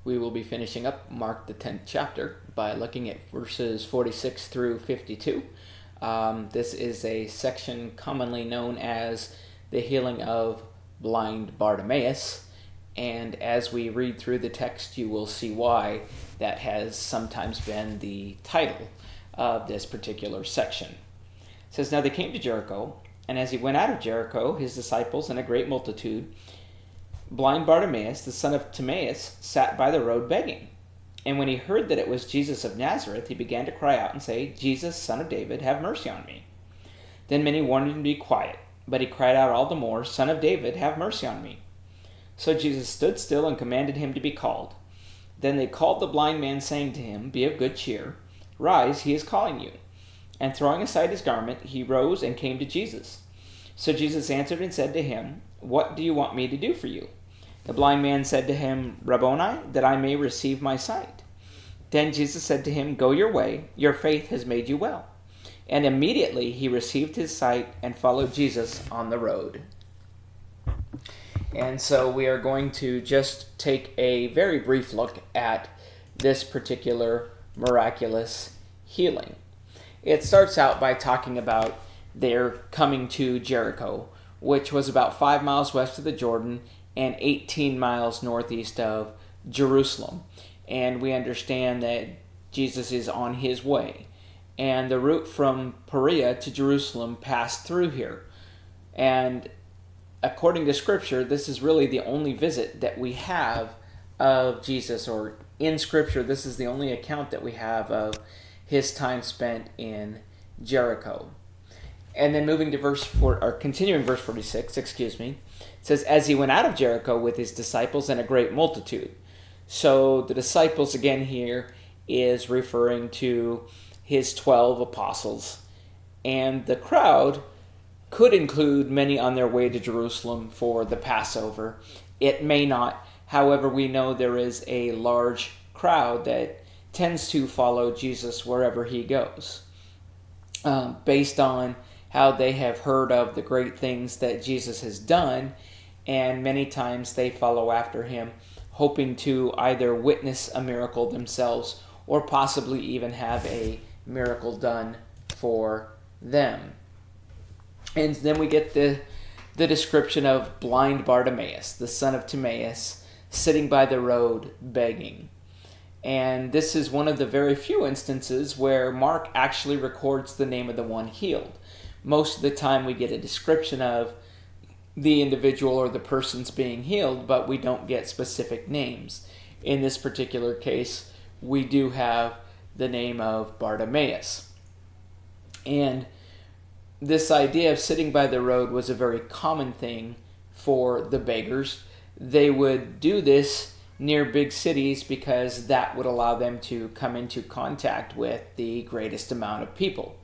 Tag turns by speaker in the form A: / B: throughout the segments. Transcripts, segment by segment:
A: We will be finishing up Mark the 10th chapter by looking at verses 46 through 52. This is a section commonly known as the healing of blind Bartimaeus, and as we read through the text you will see why that has sometimes been the title of this particular section. It says, "Now they came to Jericho, and as he went out of Jericho, his disciples and a great multitude, blind Bartimaeus, the son of Timaeus, sat by the road begging. And when he heard that it was Jesus of Nazareth, he began to cry out and say, 'Jesus, son of David, have mercy on me.' Then many warned him to be quiet, but he cried out all the more, 'Son of David, have mercy on me.' So Jesus stood still and commanded him to be called. Then they called the blind man, saying to him, 'Be of good cheer. Rise, he is calling you.' And throwing aside his garment, he rose and came to Jesus. So Jesus answered and said to him, 'What do you want me to do for you?' The blind man said to him, 'Rabboni, that I may receive my sight.' Then Jesus said to him, 'Go your way, your faith has made you well.' And immediately he received his sight and followed Jesus on the road." And so we are going to just take a very brief look at this particular miraculous healing. It starts out by talking about their coming to Jericho, which was about 5 miles west of the Jordan and 18 miles northeast of Jerusalem. And we understand that Jesus is on his way. And the route from Perea to Jerusalem passed through here. And according to Scripture, this is really the only visit that we have of Jesus, or in Scripture, this is the only account that we have of his time spent in Jericho. And then moving to continuing verse 46, it says, "As he went out of Jericho with his disciples and a great multitude." So the disciples again here is referring to his 12 apostles. And the crowd could include many on their way to Jerusalem for the Passover. It may not. However, we know there is a large crowd that tends to follow Jesus wherever he goes, based on how they have heard of the great things that Jesus has done, and many times they follow after him, hoping to either witness a miracle themselves or possibly even have a miracle done for them. And then we get the description of blind Bartimaeus, the son of Timaeus, sitting by the road begging. And this is one of the very few instances where Mark actually records the name of the one healed. Most of the time we get a description of the individual or the persons being healed, but we don't get specific names. In this particular case, we do have the name of Bartimaeus. And this idea of sitting by the road was a very common thing for the beggars. They would do this near big cities because that would allow them to come into contact with the greatest amount of people.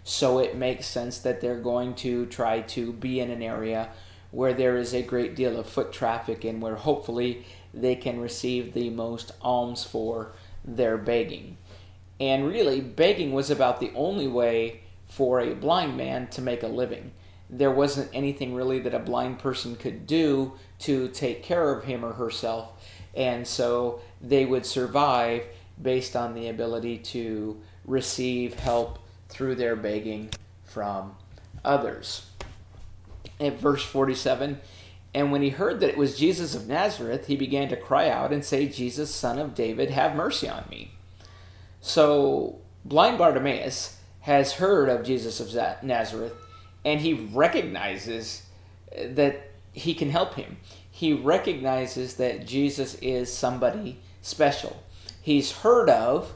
A: So it makes sense that they're going to try to be in an area where there is a great deal of foot traffic and where hopefully they can receive the most alms for their begging. And really, begging was about the only way for a blind man to make a living. There wasn't anything really that a blind person could do to take care of him or herself, and so they would survive based on the ability to receive help through their begging from others. In verse 47, "And when he heard that it was Jesus of Nazareth, he began to cry out and say, 'Jesus, son of David, have mercy on me.'" So blind Bartimaeus has heard of Jesus of Nazareth, and he recognizes that he can help him. He recognizes that Jesus is somebody special. He's heard of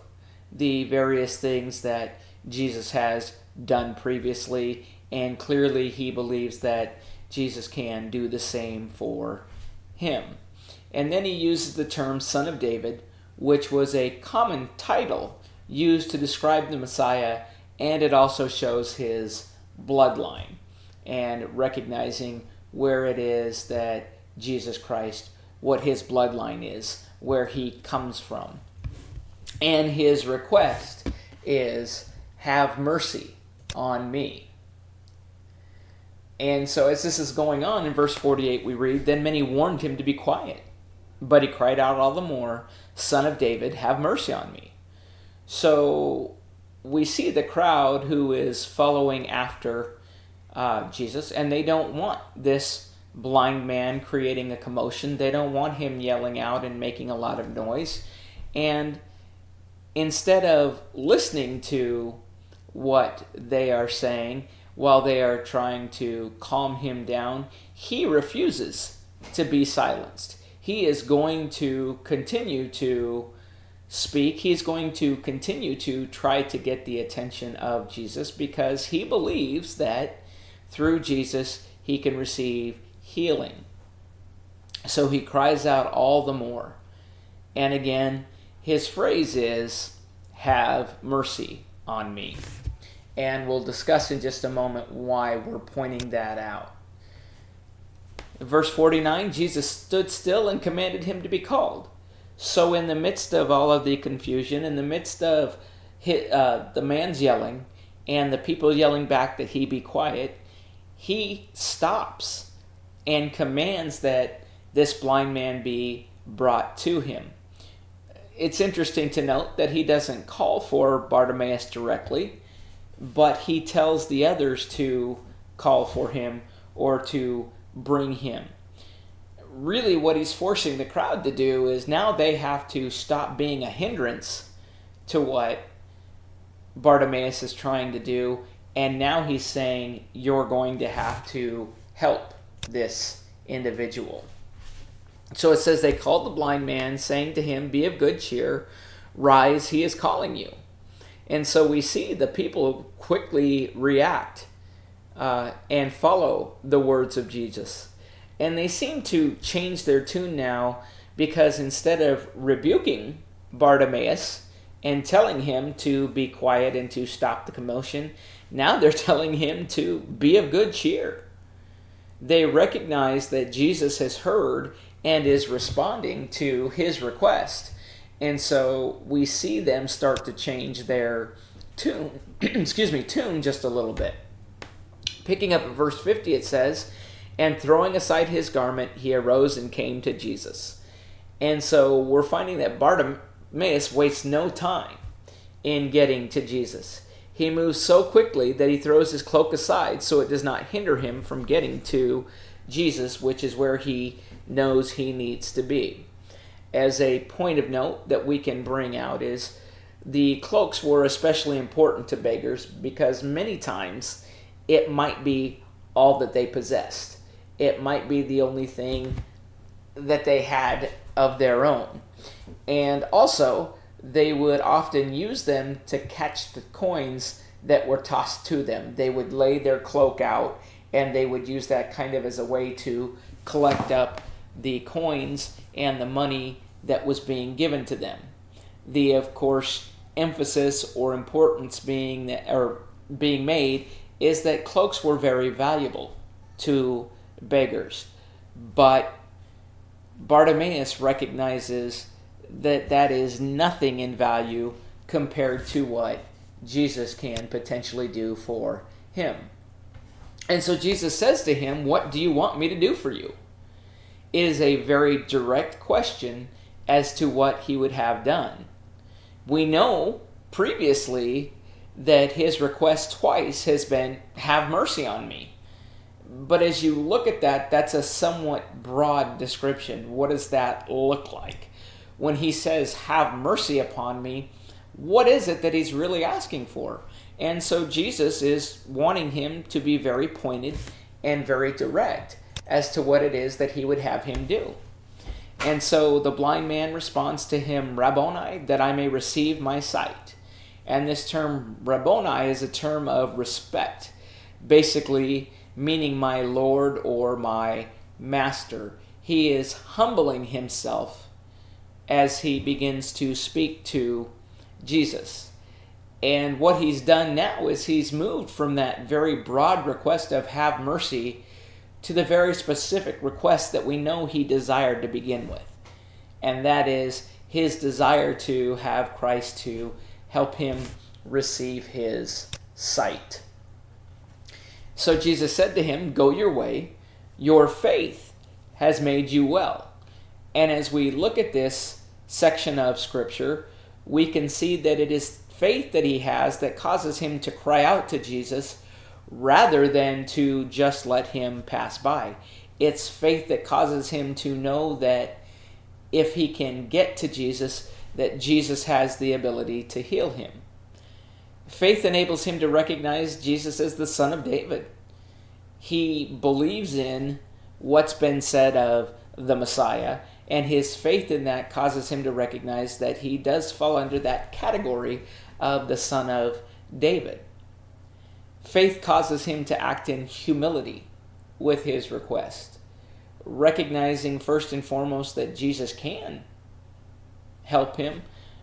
A: the various things that Jesus has done previously, and clearly he believes that Jesus can do the same for him. And then he uses the term Son of David, which was a common title used to describe the Messiah, and it also shows his bloodline, and recognizing where it is that Jesus Christ, what his bloodline is, where he comes from. And his request is, "Have mercy on me." And so as this is going on, in verse 48 we read, "Then many warned him to be quiet, But he cried out all the more, Son of David, have mercy on me. So we see the crowd who is following after Jesus, and they don't want this blind man creating a commotion. They don't want him yelling out and making a lot of noise. And instead of listening to what they are saying while they are trying to calm him down, he refuses to be silenced. He is going to continue to speak. He's going to continue to try to get the attention of Jesus because he believes that through Jesus he can receive healing. So he cries out all the more. And again, his phrase is, have mercy on me. And we'll discuss in just a moment why we're pointing that out. Verse 49, Jesus stood still and commanded him to be called. So in the midst of all of the confusion, in the midst of the man's yelling and the people yelling back that he be quiet, he stops and commands that this blind man be brought to him. It's interesting to note that he doesn't call for Bartimaeus directly, but he tells the others to call for him or to bring him. Really what he's forcing the crowd to do is now they have to stop being a hindrance to what Bartimaeus is trying to do, and now he's saying you're going to have to help this individual. So it says they called the blind man, saying to him, be of good cheer, rise, he is calling you. And so we see the people quickly react and follow the words of Jesus. And they seem to change their tune now because instead of rebuking Bartimaeus and telling him to be quiet and to stop the commotion, now they're telling him to be of good cheer. They recognize that Jesus has heard and is responding to his request. And so we see them start to change their tune, tune just a little bit. Picking up at verse 50, it says, and throwing aside his garment, he arose and came to Jesus. And so we're finding that Bartimaeus wastes no time in getting to Jesus. He moves so quickly that he throws his cloak aside so it does not hinder him from getting to Jesus, which is where he knows he needs to be. As a point of note that we can bring out is the cloaks were especially important to beggars because many times it might be all that they possessed. It might be the only thing that they had of their own. And also, they would often use them to catch the coins that were tossed to them. They would lay their cloak out and they would use that kind of as a way to collect up the coins and the money that was being given to them. The, of course, emphasis or importance being made is that cloaks were very valuable to beggars. But Bartimaeus recognizes that that is nothing in value compared to what Jesus can potentially do for him. And so Jesus says to him, what do you want me to do for you? It is a very direct question as to what he would have done. We know previously that his request twice has been, have mercy on me. But as you look at that, that's a somewhat broad description. What does that look like? When he says, have mercy upon me, what is it that he's really asking for? And so Jesus is wanting him to be very pointed and very direct as to what it is that he would have him do. And so the blind man responds to him, Rabboni, that I may receive my sight. And this term Rabboni is a term of respect, basically meaning my Lord or my Master. He is humbling himself as he begins to speak to Jesus. And what he's done now is he's moved from that very broad request of have mercy to the very specific request that we know he desired to begin with. And that is his desire to have Christ to help him receive his sight. So Jesus said to him, go your way, your faith has made you well. And as we look at this section of Scripture, we can see that it is faith that he has that causes him to cry out to Jesus rather than to just let him pass by. It's faith that causes him to know that if he can get to Jesus, that Jesus has the ability to heal him. Faith enables him to recognize Jesus as the Son of David. He believes in what's been said of the Messiah, and his faith in that causes him to recognize that he does fall under that category of the Son of David. Faith causes him to act in humility with his request, recognizing first and foremost that Jesus can help him,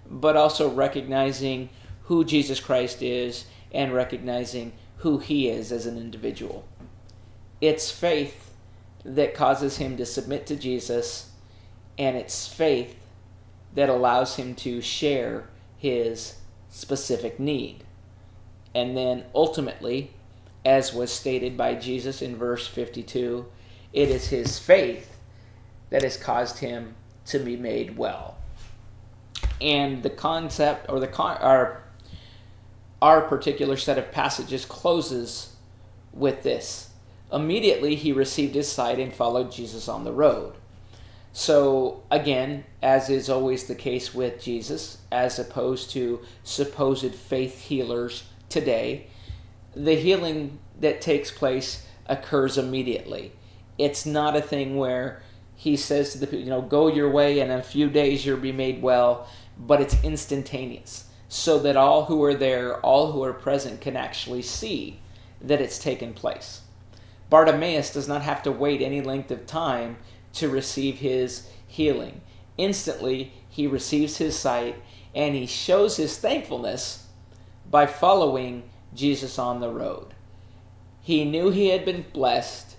A: but also recognizing who Jesus Christ is and recognizing who he is as an individual. It's faith that causes him to submit to Jesus, and it's faith that allows him to share his specific need. And then ultimately, as was stated by Jesus in verse 52, it is his faith that has caused him to be made well. And the concept, or our particular set of passages closes with this. Immediately he received his sight and followed Jesus on the road. So again, as is always the case with Jesus, as opposed to supposed faith healers today, the healing that takes place occurs immediately. It's not a thing where he says to the people, go your way and in a few days you'll be made well, but it's instantaneous, so that all who are there, all who are present, can actually see that it's taken place. Bartimaeus does not have to wait any length of time to receive his healing. Instantly, he receives his sight, and he shows his thankfulness by following Jesus on the road. He knew he had been blessed,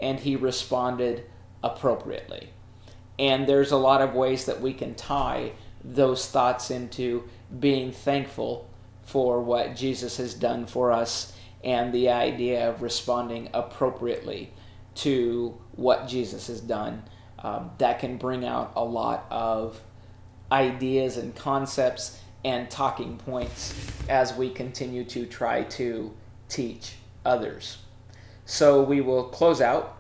A: and he responded appropriately. And there's a lot of ways that we can tie those thoughts into being thankful for what Jesus has done for us, and the idea of responding appropriately to what Jesus has done. That can bring out a lot of ideas and concepts and talking points as we continue to try to teach others. So we will close out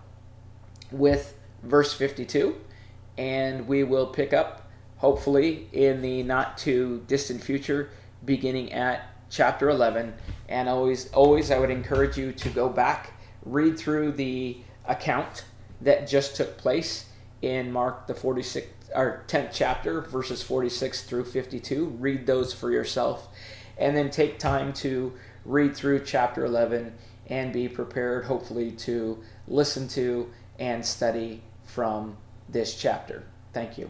A: with verse 52, and we will pick up, hopefully, in the not too distant future, beginning at chapter 11. And always I would encourage you to go back, read through the account that just took place in Mark the 10th chapter, verses 46 through 52. Read those for yourself, and then take time to read through chapter 11 and be prepared, hopefully, to listen to and study from this chapter. Thank you.